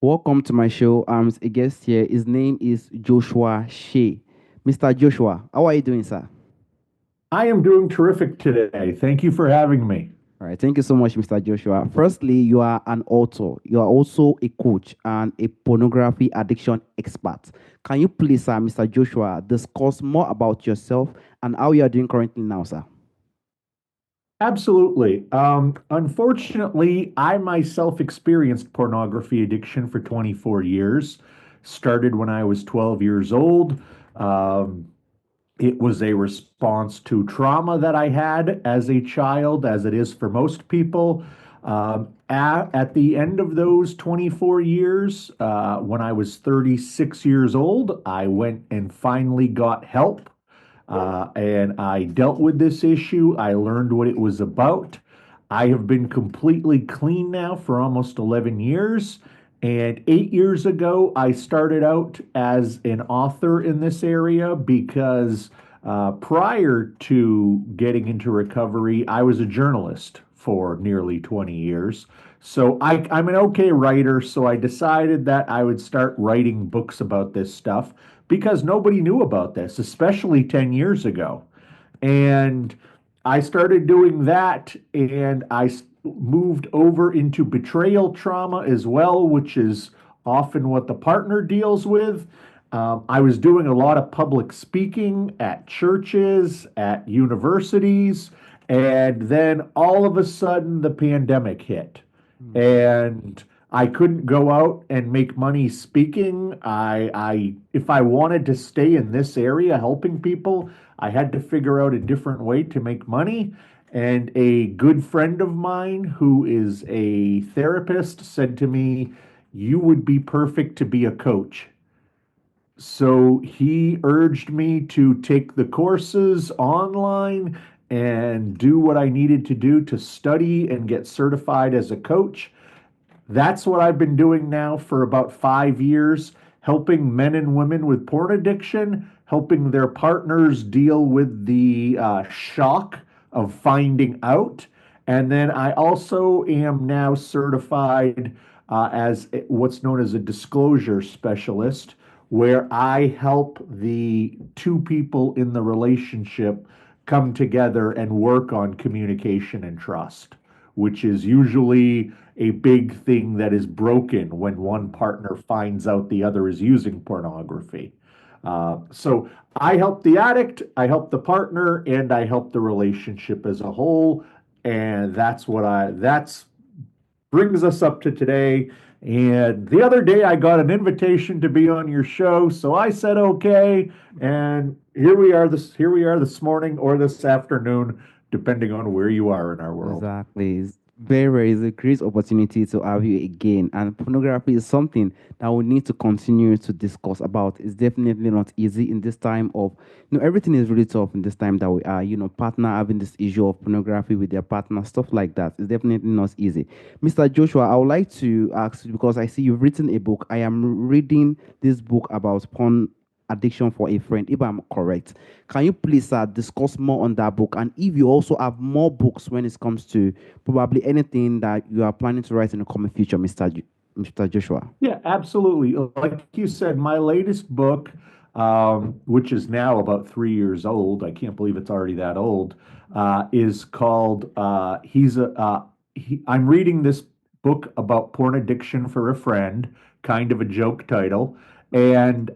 Welcome to my show. I'm a guest here. His name is Joshua Shea. Mr. Joshua, how are you doing, sir? I am doing terrific today. Thank you for having me. All right, thank you so much, Mr. Joshua. Firstly, you are an author. You are also a coach and a pornography addiction expert. Can you please, Mr. Joshua, discuss more about yourself and how you are doing currently now, sir? Absolutely. Unfortunately, I myself experienced pornography addiction for 24 years. Started when I was 12 years old. Um, it was a response to trauma that I had as a child, as it is for most people. At the end of those 24 years, when I was 36 years old, I went and finally got help. And I dealt with this issue. I learned what it was about. I have been completely clean now for almost 11 years. And 8 years ago, I started out as an author in this area because prior to getting into recovery, I was a journalist for nearly 20 years. I'm an okay writer, so I decided that I would start writing books about this stuff because nobody knew about this, especially 10 years ago. And I started doing that, and moved over into betrayal trauma as well, which is often what the partner deals with. I was doing a lot of public speaking at churches, at universities, and then all of a sudden the pandemic hit. Mhm. And I couldn't go out and make money speaking. If I wanted to stay in this area helping people, I had to figure out a different way to make money. And a good friend of mine who is a therapist said to me, "You would be perfect to be a coach." So he urged me to take the courses online and do what I needed to do to study and get certified as a coach. That's what I've been doing now for about 5 years, helping men and women with porn addiction, helping their partners deal with the shock of finding out. And then I also am now certified as what's known as a disclosure specialist, where I help the two people in the relationship come together and work on communication and trust, which is usually a big thing that is broken when one partner finds out the other is using pornography. So I help the addict, I help the partner, and I help the relationship as a whole. And that's brings us up to today. And the other day, I got an invitation to be on your show, so I said okay. And here we are this morning or this afternoon, depending on where you are in our world. Exactly. It's it's a great opportunity to have you again. And pornography is something that we need to continue to discuss about. It's definitely not easy in this time of, everything is really tough in this time that we are, partner having this issue of pornography with their partner, stuff like that. It's definitely not easy. Mr. Joshua, I would like to ask you because I see you've written a book. I am reading this book about porn addiction for a friend, if I'm correct. Can you please discuss more on that book? And if you also have more books when it comes to probably anything that you are planning to write in the coming future, Mr. Joshua. Yeah, absolutely. Like you said, my latest book, which is now about 3 years old, I can't believe it's already that old, is called I'm reading this book about porn addiction for a friend, kind of a joke title. And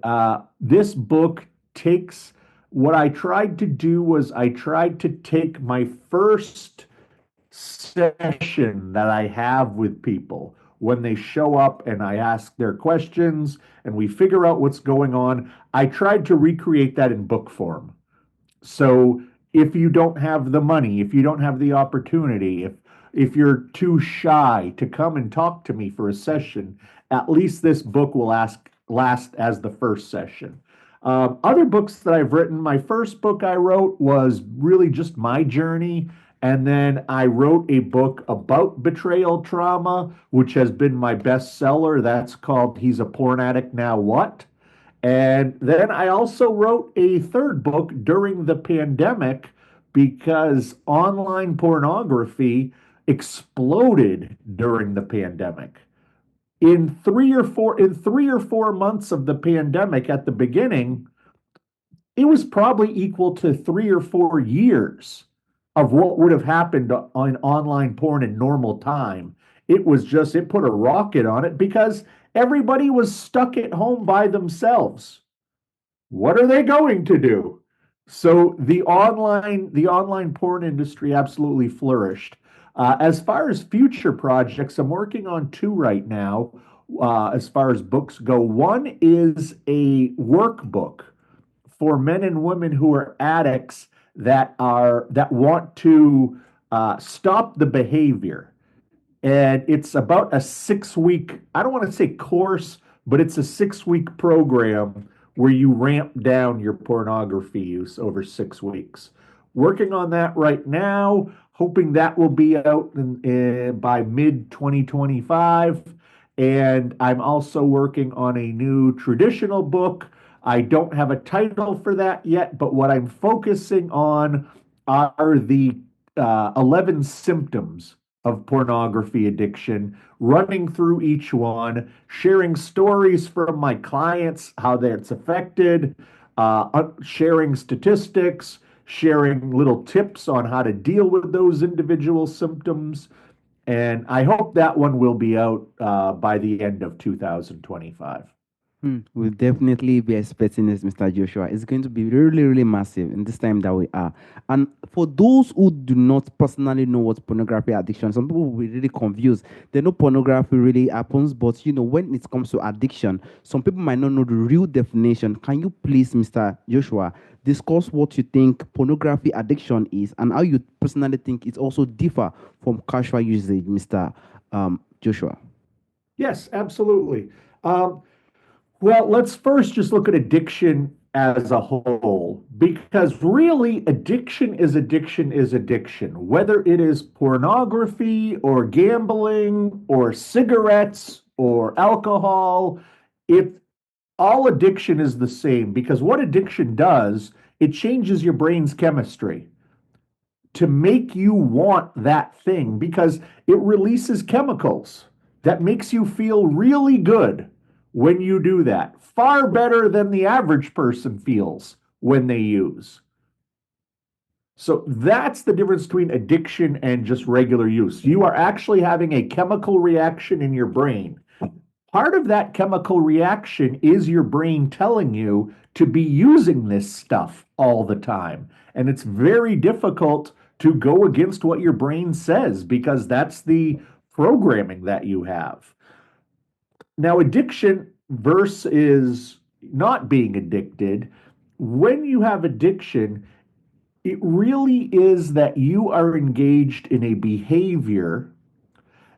this book takes what I tried to do was I tried to take my first session that I have with people when they show up and I ask their questions and we figure out what's going on. I tried to recreate that in book form. So if you don't have the money, if you don't have the opportunity, if you're too shy to come and talk to me for a session, at least this book will last as the first session. Other books that I've written, my first book I wrote was really just my journey. And then I wrote a book about betrayal trauma, which has been my bestseller. That's called He's a Porn Addict Now What? And then I also wrote a third book during the pandemic because online pornography exploded during the pandemic. In 3 or 4 months of the pandemic at the beginning, it was probably equal to 3 or 4 years of what would have happened on online porn in normal time. It put a rocket on it because everybody was stuck at home by themselves. What are they going to do? So the online porn industry absolutely flourished. As far as future projects, I'm working on two right now. As far as books go, one is a workbook for men and women who are addicts that want to stop the behavior. And it's about a 6 week, I don't want to say course, but it's a 6 week program where you ramp down your pornography use over 6 weeks. Working on that right now, hoping that will be out by mid 2025. And I'm also working on a new traditional book. I don't have a title for that yet, but what I'm focusing on are the 11 symptoms of pornography addiction, running through each one, sharing stories from my clients, how that's affected, sharing statistics, sharing little tips on how to deal with those individual symptoms. And I hope that one will be out by the end of 2025. We'll definitely be expecting this, Mr. Joshua. It's going to be really, really massive in this time that we are. And for those who do not personally know what pornography addiction, some people will be really confused. They know pornography really happens, but when it comes to addiction, some people might not know the real definition. Can you please, Mr. Joshua, discuss what you think pornography addiction is and how you personally think it also differ from casual usage, Mr. Joshua? Yes, absolutely. Um, Well, let's first just look at addiction as a whole, because really, addiction is addiction, whether it is pornography or gambling or cigarettes or alcohol. It all addiction is the same because what addiction does, it changes your brain's chemistry to make you want that thing because it releases chemicals that makes you feel really good when you do that. Far better than the average person feels when they use. So that's the difference between addiction and just regular use. You are actually having a chemical reaction in your brain. Part of that chemical reaction is your brain telling you to be using this stuff all the time. And it's very difficult to go against what your brain says because that's the programming that you have. Now, addiction versus not being addicted, when you have addiction, it really is that you are engaged in a behavior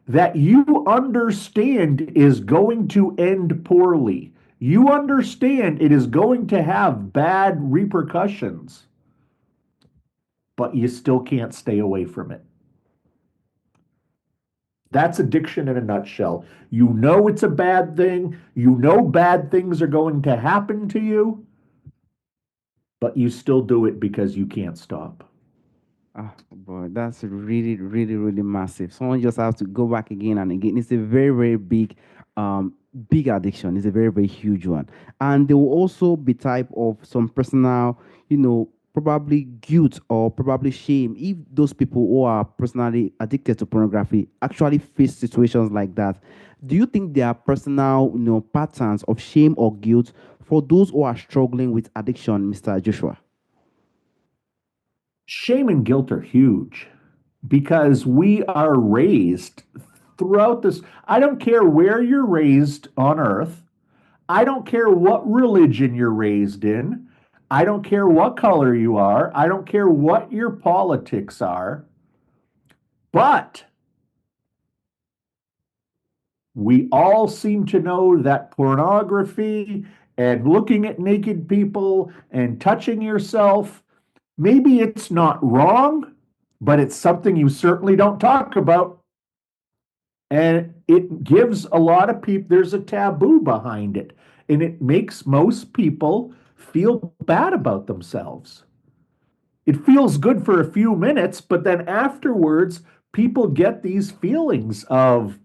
that you understand is going to end poorly. You understand it is going to have bad repercussions, but you still can't stay away from it. That's addiction in a nutshell. You know it's a bad thing. You know bad things are going to happen to you, but you still do it because you can't stop. Ah, boy, that's really, really, really massive. Someone just has to go back again and again. It's a very, very big addiction. It's a very, very huge one. And there will also be type of some personal, probably guilt or probably shame if those people who are personally addicted to pornography actually face situations like that. Do you think there are personal, patterns of shame or guilt for those who are struggling with addiction, Mr. Joshua? Shame and guilt are huge because we are raised throughout this. I don't care where you're raised on earth. I don't care what religion you're raised in. I don't care what color you are. I don't care what your politics are. But we all seem to know that pornography and looking at naked people and touching yourself, maybe it's not wrong, but it's something you certainly don't talk about. And it gives a lot of people, there's a taboo behind it. And it makes most people feel bad about themselves. It feels good for a few minutes, but then afterwards, people get these feelings of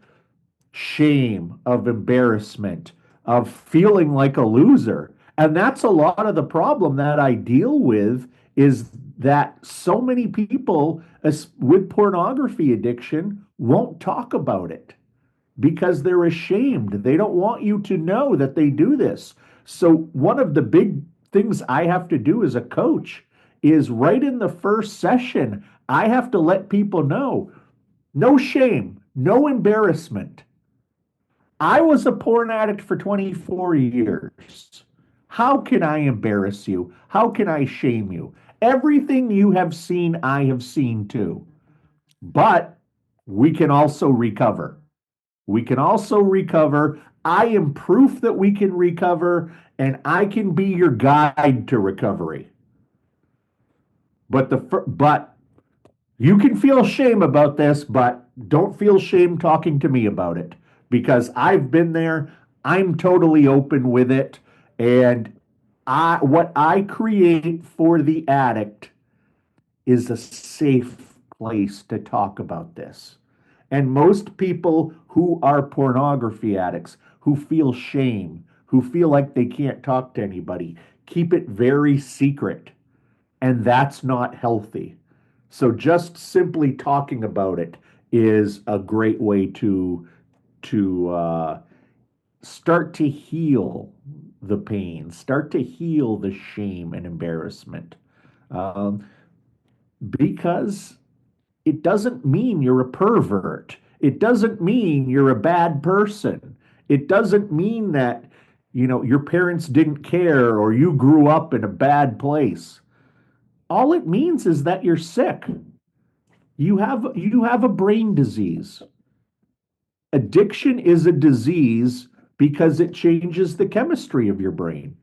shame, of embarrassment, of feeling like a loser. And that's a lot of the problem that I deal with is that so many people with pornography addiction won't talk about it because they're ashamed. They don't want you to know that they do this. So, one of the big things I have to do as a coach is right in the first session, I have to let people know no shame, no embarrassment. I was a porn addict for 24 years. How can I embarrass you? How can I shame you? Everything you have seen, I have seen too. But we can also recover. We can also recover. I am proof that we can recover, and I can be your guide to recovery. But you can feel shame about this, but don't feel shame talking to me about it because I've been there. I'm totally open with it, and I what I create for the addict is a safe place to talk about this. And most people who are pornography addicts, who feel shame, who feel like they can't talk to anybody, keep it very secret. And that's not healthy. So just simply talking about it is a great way to start to heal the pain, start to heal the shame and embarrassment. Um, because it doesn't mean you're a pervert. It doesn't mean you're a bad person. It doesn't mean that, your parents didn't care or you grew up in a bad place. All it means is that you're sick. You have a brain disease. Addiction is a disease because it changes the chemistry of your brain.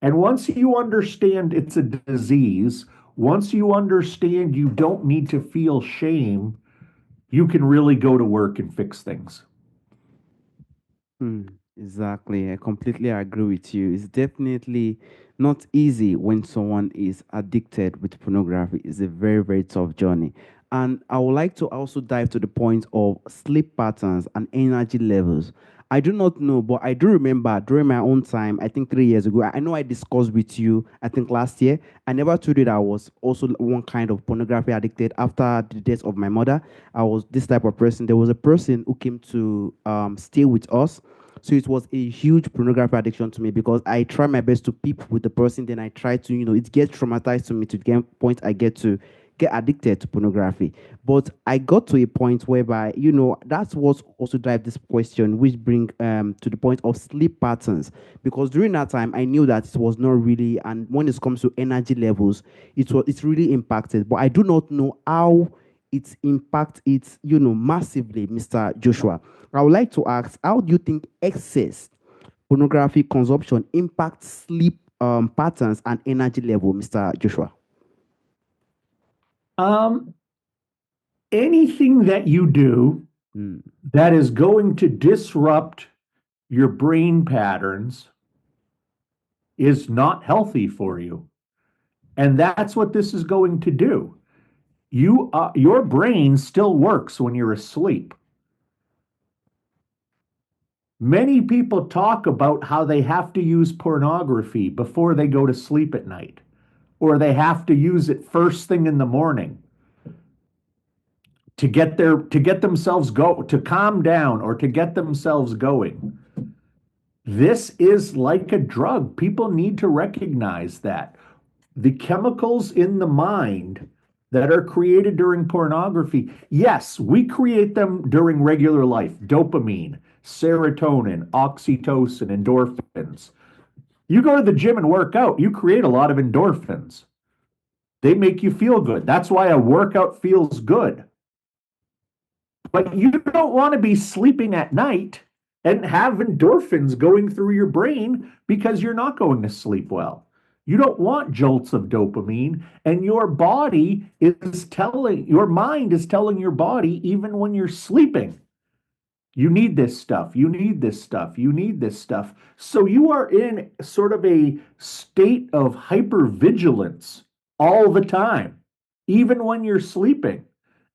And once you understand it's a disease, once you understand you don't need to feel shame, you can really go to work and fix things. Hmm, exactly. I completely agree with you. It's definitely not easy when someone is addicted with pornography. It's a very, very tough journey. And I would like to also dive to the point of sleep patterns and energy levels. I do not know, but I do remember during my own time, I think 3 years ago, I know I discussed with you, I think last year, I never told you that I was also one kind of pornography addicted after the death of my mother. I was this type of person. There was a person who came to stay with us, so it was a huge pornography addiction to me because I try my best to peep with the person, then I try to, it gets traumatized to me to get point I get to get addicted to pornography. But I got to a point whereby, that's what also drive this question, which bring to the point of sleep patterns. Because during that time I knew that it was not really, and when it comes to energy levels, it's really impacted. But I do not know how it impacts it, massively, Mr. Joshua. I would like to ask, how do you think excess pornography consumption impacts sleep patterns and energy level, Mr. Joshua? Um, Anything that you do Mm, that is going to disrupt your brain patterns is not healthy for you. And that's what this is going to do. Your brain still works when you're asleep. Many people talk about how they have to use pornography before they go to sleep at night, or they have to use it first thing in the morning to get themselves to calm down or to get themselves going. This is like a drug. People need to recognize that the chemicals in the mind that are created during pornography, yes, we create them during regular life. Dopamine, serotonin, oxytocin, endorphins. You go to the gym and work out, you create a lot of endorphins. They make you feel good. That's why a workout feels good. But you don't want to be sleeping at night and have endorphins going through your brain because you're not going to sleep well. You don't want jolts of dopamine, and your mind is telling your body, even when you're sleeping, you need this stuff, you need this stuff, you need this stuff. So you are in sort of a state of hypervigilance all the time, even when you're sleeping.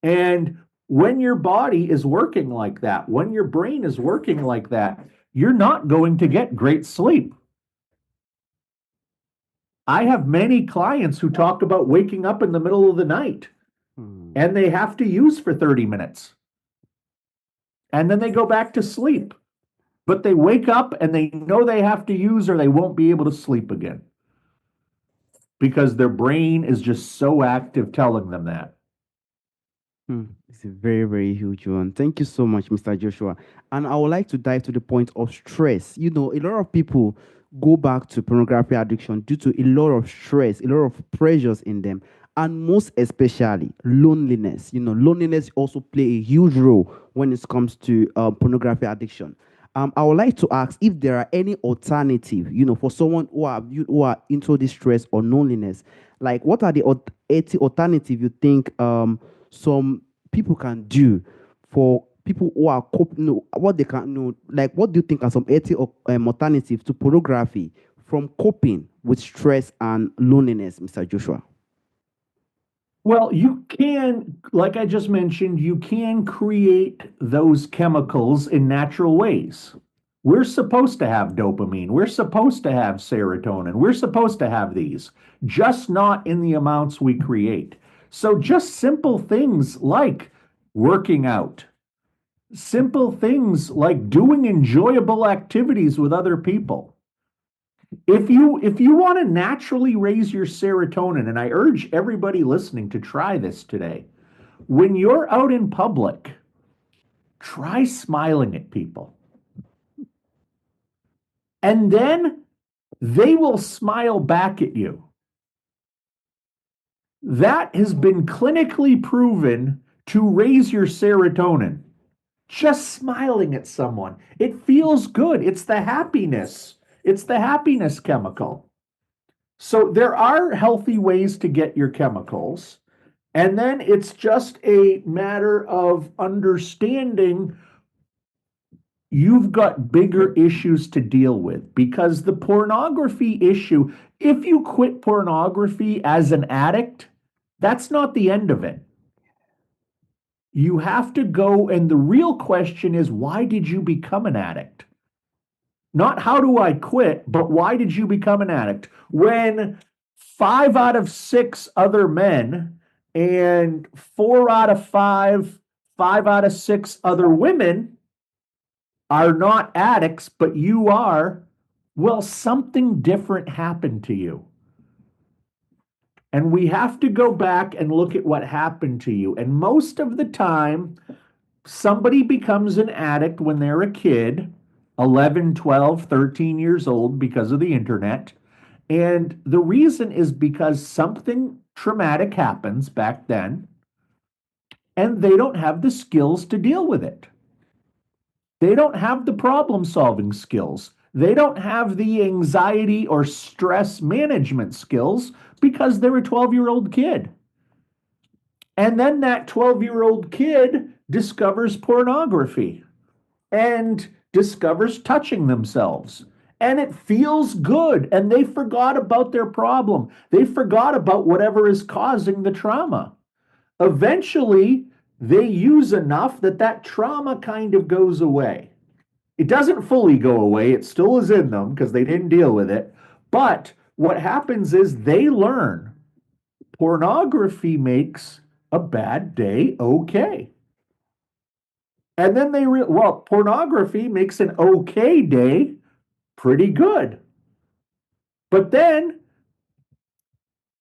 And When your body is working like that, when your brain is working like that, you're not going to get great sleep. I have many clients who talk about waking up in the middle of the night Hmm. and they have to use for 30 minutes and then they go back to sleep. But they wake up and they know they have to use or they won't be able to sleep again because their brain is just so active telling them that. It's a very, very huge one. Thank you so much, Mr. Joshua. And I would like to dive to the point of stress. A lot of people go back to pornography addiction due to a lot of stress, a lot of pressures in them, and most especially loneliness. Loneliness also play a huge role when it comes to pornography addiction. I would like to ask if there are any alternative, for someone who are into this stress or loneliness. Like, what are the 80 alternative you think some people can do for people who are what they can like what do you think are some 80 alternatives to pornography from coping with stress and loneliness, Mr. Joshua? Well, you can, like I just mentioned, you can create those chemicals in natural ways. We're supposed to have dopamine. We're supposed to have serotonin. We're supposed to have these, just not in the amounts we create. So, just simple things like working out, simple things like doing enjoyable activities with other people. If you want to naturally raise your serotonin, and I urge everybody listening to try this today, when you're out in public, try smiling at people. And then they will smile back at you. That has been clinically proven to raise your serotonin. Just smiling at someone. It feels good. It's the happiness. It's the happiness chemical. So there are healthy ways to get your chemicals. And then it's just a matter of understanding you've got bigger issues to deal with because the pornography issue, if you quit pornography as an addict, that's not the end of it. You have to go, and the real question is why did you become an addict? Not how do I quit, but why did you become an addict? When five out of six other men and four out of five, five out of six other women are not addicts, but you are, well, something different happened to you. And we have to go back and look at what happened to you. And most of the time, somebody becomes an addict when they're a kid, 11, 12, 13 years old because of the internet. And the reason is because something traumatic happens back then and they don't have the skills to deal with it. They don't have the problem solving skills. They don't have the anxiety or stress management skills because they're a 12-year-old kid. And then that 12-year-old kid discovers pornography and discovers touching themselves. And it feels good. And they forgot about their problem. They forgot about whatever is causing the trauma. Eventually, they use enough that that trauma kind of goes away. It doesn't fully go away, it still is in them because they didn't deal with it. But what happens is they learn pornography makes a bad day okay. And then well, pornography makes an okay day pretty good. But then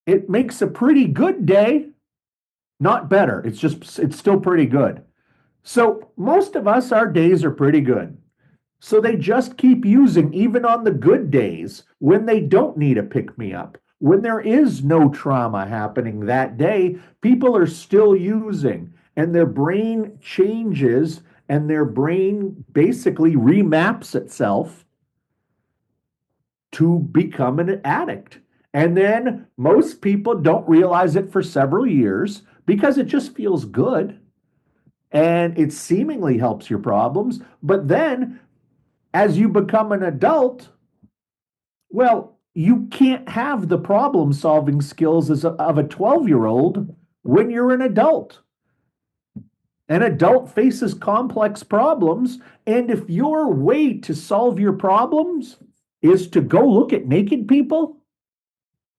it makes a pretty good day not better. It's still pretty good. So most of us, our days are pretty good. So they just keep using even on the good days when they don't need a pick me up. When there is no trauma happening that day, people are still using and their brain changes and their brain basically remaps itself to become an addict. And then most people don't realize it for several years because it just feels good and it seemingly helps your problems. But then as you become an adult, well, you can't have the problem solving skills of a 12-year-old when you're an adult. An adult faces complex problems, and if your way to solve your problems is to go look at naked people,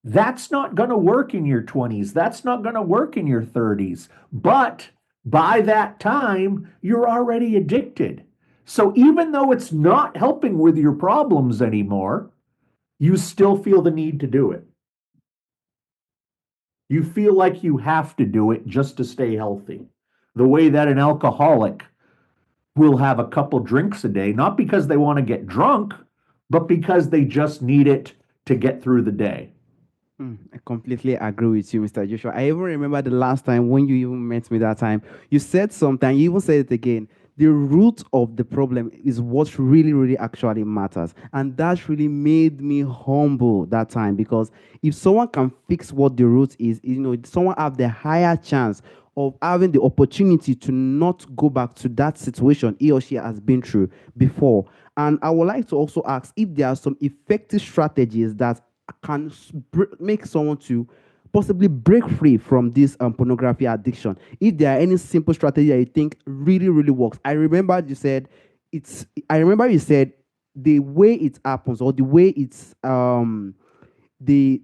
that's not going to work in your 20s. That's not going to work in your 30s. But by that time, you're already addicted. So even though it's not helping with your problems anymore, you still feel the need to do it. You feel like you have to do it just to stay healthy. The way that an alcoholic will have a couple drinks a day, not because they want to get drunk, but because they just need it to get through the day. I completely agree with you, Mr. Joshua. I even remember the last time when you even met me that time, you said something, you even said it again. The root of the problem is what really, really actually matters. And that really made me humble that time because if someone can fix what the root is, someone have the higher chance of having the opportunity to not go back to that situation he or she has been through before. And I would like to also ask if there are some effective strategies that can make someone to possibly break free from this pornography addiction. If there are any simple strategy that you think really, really works. I remember you said the way it happens or the way it's the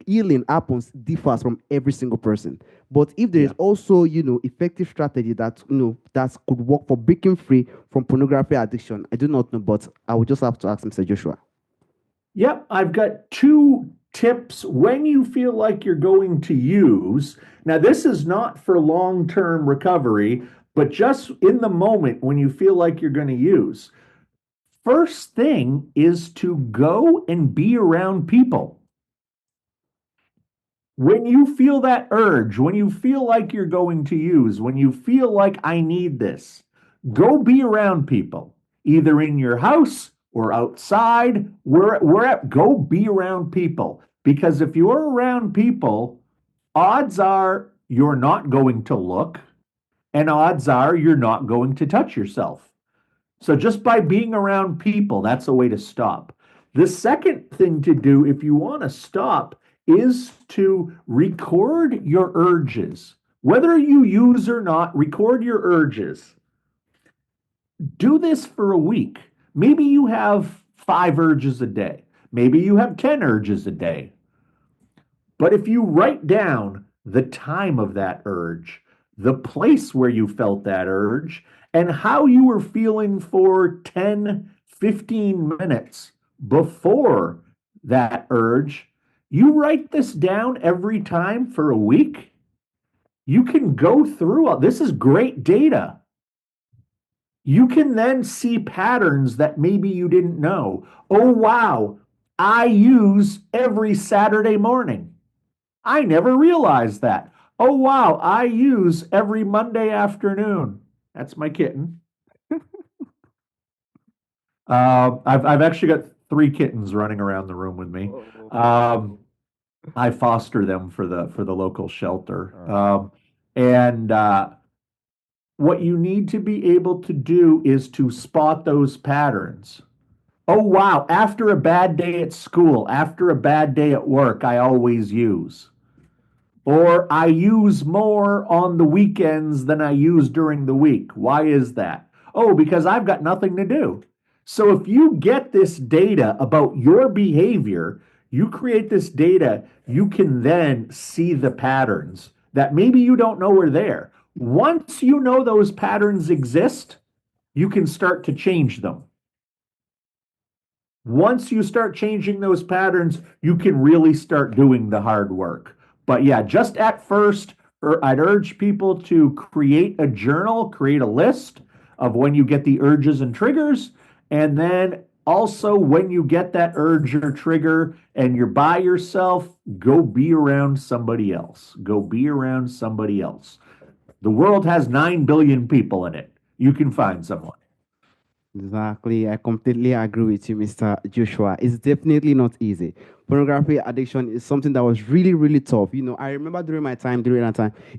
healing happens differs from every single person. But if there is Yeah. also, effective strategy that that could work for breaking free from pornography addiction, I do not know, but I would just have to ask Mr. Joshua. Yep, I've got two tips when you feel like you're going to use. Now, this is not for long term recovery, but just in the moment when you feel like you're going to use. First thing is to go and be around people. When you feel that urge, when you feel like you're going to use, when you feel like I need this, go be around people, either in your house or outside, go be around people. Because if you're around people, odds are you're not going to look, and odds are you're not going to touch yourself. So just by being around people, that's a way to stop. The second thing to do if you want to stop is to record your urges. Whether you use or not, record your urges. Do this for a week. Maybe you have 5 urges a day. Maybe you have 10 urges a day. But if you write down the time of that urge, the place where you felt that urge, and how you were feeling for 10, 15 minutes before that urge, you write this down every time for a week. You can go through all this is great data. You can then see patterns that maybe you didn't know. Oh, wow, I use every Saturday morning. I never realized that. Oh, wow, I use every Monday afternoon. That's my kitten. I've actually got 3 kittens running around the room with me. Um, I foster them for the local shelter. And what you need to be able to do is to spot those patterns. Oh, wow, after a bad day at school, after a bad day at work, I always use. Or I use more on the weekends than I use during the week. Why is that? Oh, because I've got nothing to do. So if you get this data about your behavior, you create this data, you can then see the patterns that maybe you don't know are there. Once you know those patterns exist, you can start to change them. Once you start changing those patterns, you can really start doing the hard work. But yeah, just at first, I'd urge people to create a journal, create a list of when you get the urges and triggers. And then also, when you get that urge or trigger and you're by yourself, go be around somebody else. Go be around somebody else. The world has 9 billion people in it. You can find someone. Exactly. I completely agree with you, Mr. Joshua. It's definitely not easy. Pornography addiction is something that was really, really tough. I remember during that time,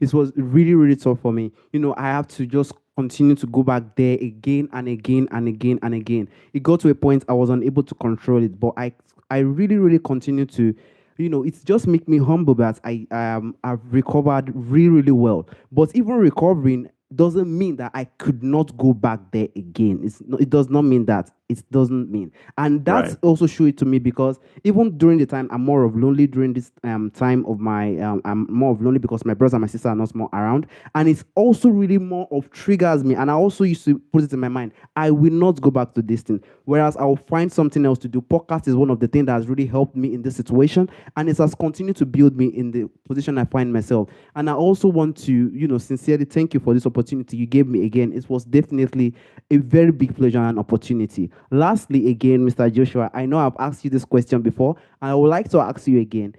it was really, really tough for me. I have to just continue to go back there again and again and again and again. It got to a point I was unable to control it, but I really, really continue to, it's just make me humble that I've recovered really, really well. But even recovering, doesn't mean that I could not go back there again. It does not mean that. It doesn't mean. And that's Right. also show it to me because even during the time I'm more of lonely during this time of my I'm more of lonely because my brother and my sister are not more around. And it's also really more of triggers me. And I also used to put it in my mind, I will not go back to this thing. Whereas I'll find something else to do. Podcast is one of the things that has really helped me in this situation. And it has continued to build me in the position I find myself. And I also want to, sincerely thank you for this opportunity you gave me again. It was definitely a very big pleasure and opportunity. Lastly, again, Mr. Joshua, I know I've asked you this question before, and I would like to ask you again.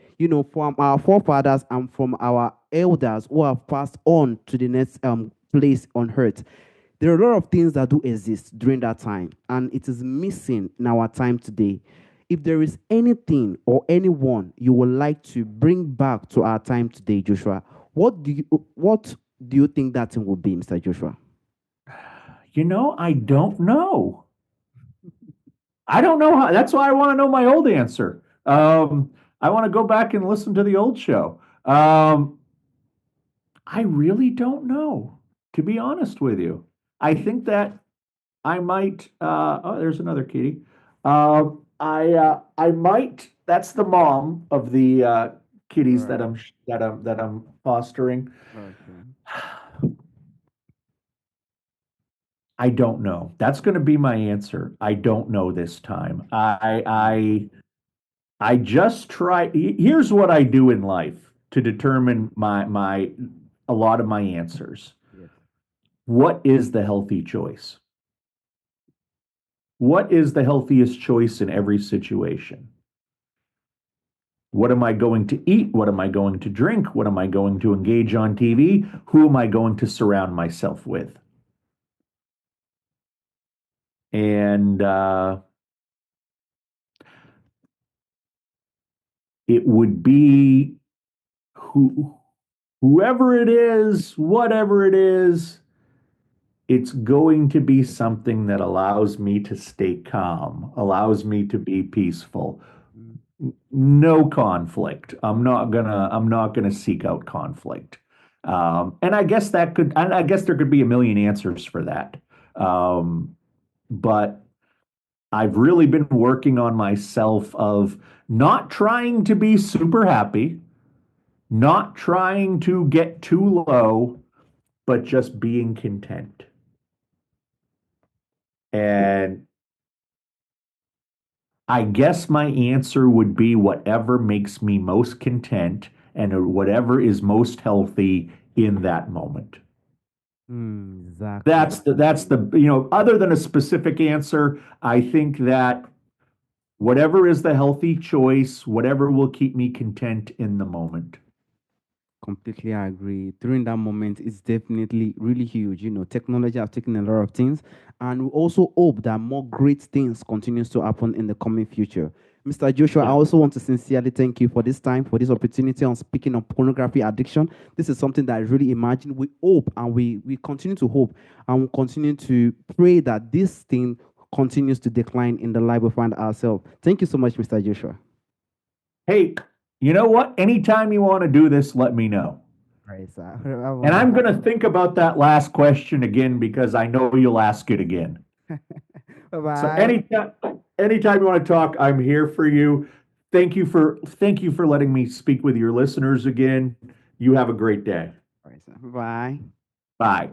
From our forefathers and from our elders who have passed on to the next place on earth, there are a lot of things that do exist during that time, and it is missing in our time today. If there is anything or anyone you would like to bring back to our time today, Joshua, what do you think that thing would be, Mr. Joshua? I don't know. I don't know how. That's why I want to know my old answer. I want to go back and listen to the old show. I really don't know, to be honest with you. I think that I might. Oh, there's another kitty. I might. That's the mom of the kitties that Right. I'm fostering. Okay. I don't know. That's going to be my answer. I don't know this time. Mm. I just try. Here's what I do in life to determine my a lot of my answers. Yes. What is the healthy choice? What is the healthiest choice in every situation? What am I going to eat? What am I going to drink? What am I going to engage on TV? Who am I going to surround myself with? And it would be who, whoever it is, whatever it is, it's going to be something that allows me to stay calm, allows me to be peaceful. Mm. No conflict. I'm not gonna seek out conflict. And I guess there could be a million answers for that. Um, but I've really been working on myself of not trying to be super happy, not trying to get too low, but just being content. And I guess my answer would be whatever makes me most content and whatever is most healthy in that moment. Exactly. That's the other than a specific answer, I think that whatever is the healthy choice, whatever will keep me content in the moment. Completely agree. During that moment, it's definitely really huge. Technology has taken a lot of things, and we also hope that more great things continues to happen in the coming future. Mr. Joshua, I Yeah. also want to sincerely thank you for this time, for this opportunity on speaking of pornography addiction. This is something that I really imagine. We hope and we continue to hope and we continue to pray that this thing continues to decline in the life we find ourselves. Thank you so much, Mr. Joshua. Hey, you know what? Anytime you want to do this, let me know. Right, sir. And I'm Bye going to think about that last question again because I know you'll ask it again. bye. So Bye. anytime you want to talk, I'm here for you. Thank you for letting me speak with your listeners again. You have a great day. All right, sir. Bye. Bye.